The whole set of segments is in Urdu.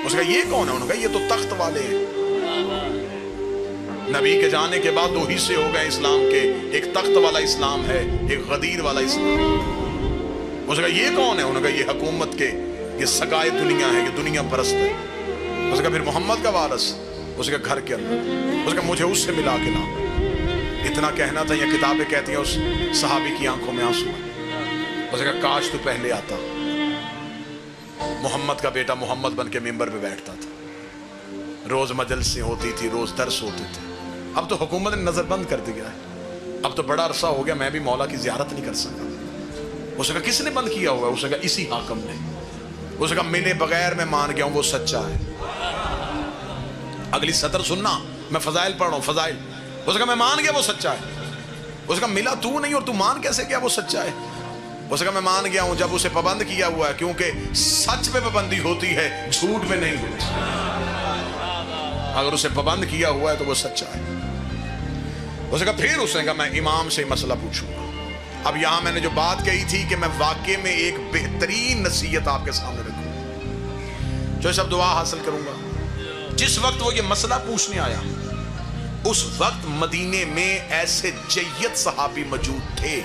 اس کا یہ کون ہے؟ انہوں نے کہا یہ تو تخت والے ہیں۔ نبی کے جانے کے بعد 2 حصے ہو گئے اسلام کے، ایک تخت والا اسلام ہے، ایک غدیر والا اسلام۔ اس کا یہ کون ہے؟ انہوں نے کہا یہ حکومت کے، یہ سگائے دنیا ہے، یہ دنیا پرست ہے۔ اس کا پھر محمد کا وارث اس کے گھر کے اندر، اس کا مجھے اس سے ملا کے لا۔ اتنا کہنا تھا، یہ کتابیں کہتی ہیں اس صحابی کی آنکھوں میں آنسو۔ اس کا کاش تو پہلے آتا۔ محمد کا بیٹا محمد بن کے ممبر پہ بیٹھتا تھا، روز مجلسیں ہوتی تھی، روز درس ہوتے تھے۔ اب تو حکومت نے نظر بند کر دیا ہے، اب تو بڑا عرصہ ہو گیا میں بھی مولا کی زیارت نہیں کر سکتا۔ اس کا کس نے بند کیا ہوا ہے؟ اس کا اسی حاکم نے۔ اس کا ملے بغیر میں مان گیا ہوں وہ سچا ہے۔ اگلی سطر سننا، میں فضائل پڑھ رہا ہوں، فضائل۔ اس کا میں مان گیا وہ سچا ہے۔ اس کا ملا تو نہیں اور تو مان کیسے گیا وہ سچا ہے؟ اس کا میں مان گیا ہوں جب اسے پابند کیا ہوا ہے، کیونکہ سچ پہ پابندی ہوتی ہے، جھوٹ پہ نہیں ہوتی۔ اگر اسے پابند کیا ہوا ہے تو وہ سچا ہے۔ اس کا پھر اس نے کہا میں امام سے مسئلہ پوچھوں گا۔ اب یہاں میں نے جو بات کہی تھی کہ میں واقعے میں ایک بہترین نصیحت آپ کے سامنے رکھوں، جو سب دعا حاصل کروں گا۔ جس وقت وہ یہ مسئلہ پوچھنے آیا، اس وقت مدینے میں ایسے جید صحابی موجود تھے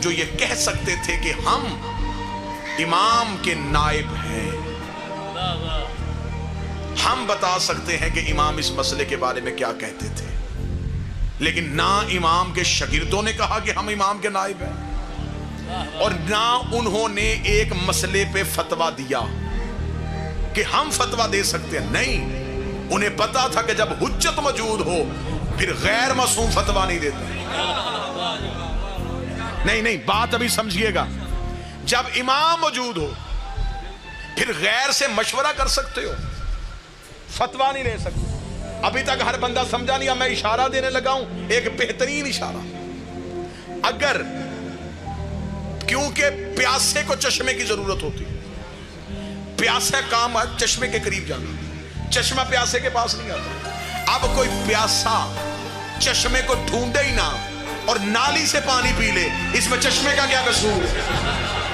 جو یہ کہہ سکتے تھے کہ ہم امام کے نائب ہیں، ہم بتا سکتے ہیں کہ امام اس مسئلے کے بارے میں کیا کہتے تھے۔ لیکن نہ امام کے شاگردوں نے کہا کہ ہم امام کے نائب ہیں، اور نہ انہوں نے ایک مسئلے پہ فتویٰ دیا کہ ہم فتویٰ دے سکتے ہیں۔ نہیں، انہیں پتا تھا کہ جب حجت موجود ہو پھر غیر معصوم فتویٰ نہیں دیتا۔ نہیں، بات ابھی سمجھیے گا۔ جب امام موجود ہو پھر غیر سے مشورہ کر سکتے ہو، فتویٰ نہیں لے سکتے۔ ابھی تک ہر بندہ سمجھا نہیں، میں اشارہ دینے لگا ہوں، ایک بہترین اشارہ۔ اگر کیونکہ پیاسے کو چشمے کی ضرورت ہوتی ہے، پیاسا کام ہے چشمے کے قریب جانا، چشمہ پیاسے کے پاس نہیں آتا۔ اب کوئی پیاسا چشمے کو ڈھونڈے ہی نہ اور نالی سے پانی پی لے، اس میں چشمے کا کیا قصور ہے؟